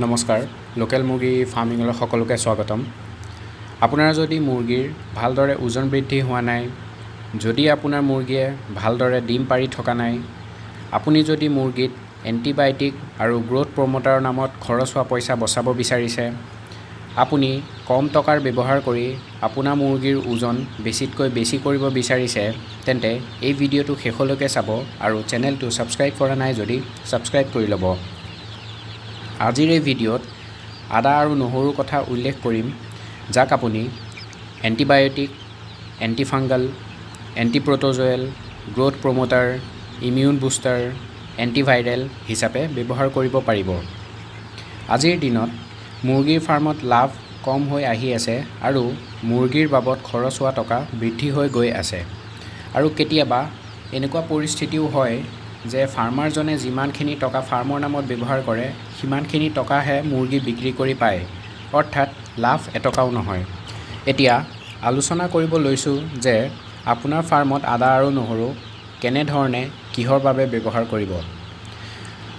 নমস্কাৰ লোকেল মুৰ্গী ফাৰ্মিঙলৈ সকলোকে স্বাগতম। আপোনাৰ যদি মুৰ্গীৰ ভালদৰে ওজন বৃদ্ধি হোৱা নাই, যদি আপোনাৰ মুৰ্গীয়ে ভালদৰে ডিম পাৰি থকা নাই, আপুনি যদি মুৰ্গীত এণ্টিবায়'টিক আৰু গ্ৰোথ প্ৰমোটাৰৰ নামত খৰচ হোৱা পইচা বচাব বিচাৰিছে, আপুনি কম টকাৰ ব্যৱহাৰ কৰি আপোনাৰ মুৰ্গীৰ ওজন বেছিতকৈ বেছি কৰিব বিচাৰিছে, তেন্তে এই ভিডিঅ'টো শেষলৈকে চাব আৰু চেনেলটো ছাবস্ক্ৰাইব কৰা নাই যদি ছাবস্ক্ৰাইব কৰি ল'ব। আজিৰ এই ভিডিঅ'ত আদা আৰু নহৰুৰ কথা উল্লেখ কৰিম, যাক আপুনি antibiotic, antifungal, antiprotozoal, growth promoter, immune booster, antiviral হিচাপে ব্যৱহাৰ কৰিব পাৰিব। আজিৰ দিনত মুৰ্গীৰ ফাৰ্মত লাভ কম হৈ আহি আছে আৰু মুৰ্গীৰ বাবদ খৰচ হোৱা টকা বৃদ্ধি হৈ গৈ আছে। আৰু কেতিয়াবা এনেকুৱা পৰিস্থিতিও হয় যে ফাৰ্মাৰজনে যিমানখিনি টকা ফাৰ্মৰ নামত ব্যৱহাৰ কৰে, সিমানখিনি টকাহে মুৰ্গী বিক্ৰী কৰি পায়, অৰ্থাৎ লাভ এটকাও নহয়। এতিয়া আলোচনা কৰিব লৈছোঁ যে আপোনাৰ ফাৰ্মত আদা আৰু নহৰু কেনেধৰণে কিহৰ বাবে ব্যৱহাৰ কৰিব।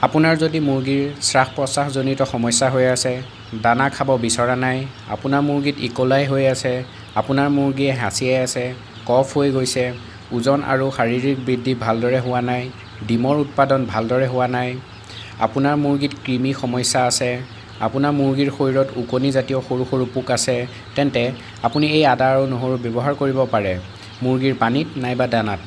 আপোনাৰ যদি মুৰ্গীৰ শ্বাস প্ৰশ্বাসজনিত সমস্যা হৈ আছে, দানা খাব বিচৰা নাই, আপোনাৰ মুৰ্গীত ইকলাই হৈ আছে, আপোনাৰ মুৰ্গীয়ে হাঁচিয়াই আছে, কফ হৈ গৈছে, ওজন আৰু শাৰীৰিক বৃদ্ধি ভালদৰে হোৱা নাই, ডিমৰ উৎপাদন ভালদৰে হোৱা নাই, আপোনাৰ মুৰ্গীত কৃমি সমস্যা আছে, আপোনাৰ মুৰ্গীৰ শৰীৰত ওকণিজাতীয় সৰু সৰু পোক আছে, তেন্তে আপুনি এই আদা আৰু নহৰু ব্যৱহাৰ কৰিব পাৰে মুৰ্গীৰ পানীত নাইবা দানাত।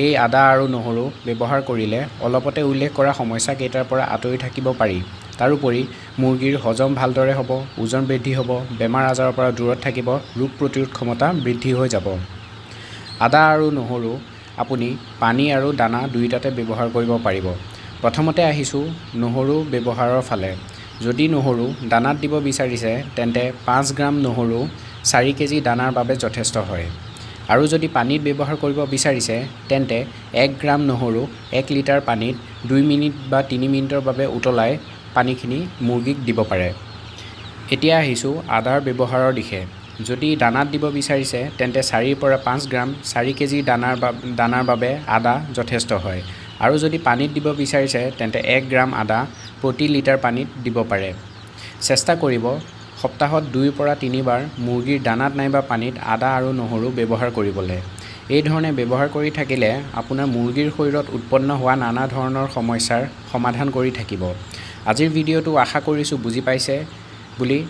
এই আদা আৰু নহৰু ব্যৱহাৰ কৰিলে অলপতে উল্লেখ কৰা সমস্যাকেইটাৰ পৰা আঁতৰি থাকিব পাৰি। তাৰোপৰি মুৰ্গীৰ হজম ভালদৰে হ'ব, ওজন বৃদ্ধি হ'ব, বেমাৰ আজাৰৰ পৰা দূৰত থাকিব, ৰোগ প্ৰতিৰোধ ক্ষমতা বৃদ্ধি হৈ যাব। আদা আৰু নহৰু আপুনি পানী আৰু দানা দুয়োটাতে ব্যৱহাৰ কৰিব পাৰিব। প্ৰথমতে আহিছোঁ নহৰু ব্যৱহাৰৰ ফালে। যদি নহৰু দানাত দিব বিচাৰিছে, তেন্তে 5 গ্ৰাম নহৰু 4 কেজি দানাৰ বাবে যথেষ্ট হয়। আৰু যদি পানীত ব্যৱহাৰ কৰিব বিচাৰিছে, তেন্তে 1 গ্ৰাম নহৰু 1 লিটাৰ পানীত 2 মিনিট বা 3 মিনিটৰ বাবে উতলাই পানীখিনি মুৰ্গীক দিব পাৰে। এতিয়া আহিছোঁ আদাৰ ব্যৱহাৰৰ দিশে। যদি দানাত দিব বিচাৰিছে, তেন্তে 4ৰ পৰা 5 গ্ৰাম 4 কেজি দানাৰ বাবে আদা যথেষ্ট হয়। আৰু যদি পানীত দিব বিচাৰিছে, তেন্তে 1 গ্ৰাম আদা প্ৰতি লিটাৰ পানীত দিব পাৰে। চেষ্টা কৰিব সপ্তাহত 2ৰ পৰা 3 বাৰ মুৰ্গীৰ দানাত নাইবা পানীত আদা আৰু নহৰু ব্যৱহাৰ কৰিবলৈ। এই ধৰণে ব্যৱহাৰ কৰি থাকিলে আপোনাৰ মুৰ্গীৰ শৰীৰত উৎপন্ন হোৱা নানা ধৰণৰ সমস্যাৰ সমাধান কৰি থাকিব। আজিৰ ভিডিঅ'টো আশা কৰিছোঁ বুজি পাইছে বুলি,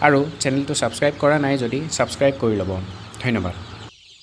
আৰু চেনেলটো ছাবস্ক্ৰাইব কৰা নাই যদি ছাবস্ক্ৰাইব কৰি ল'ব। ধন্যবাদ।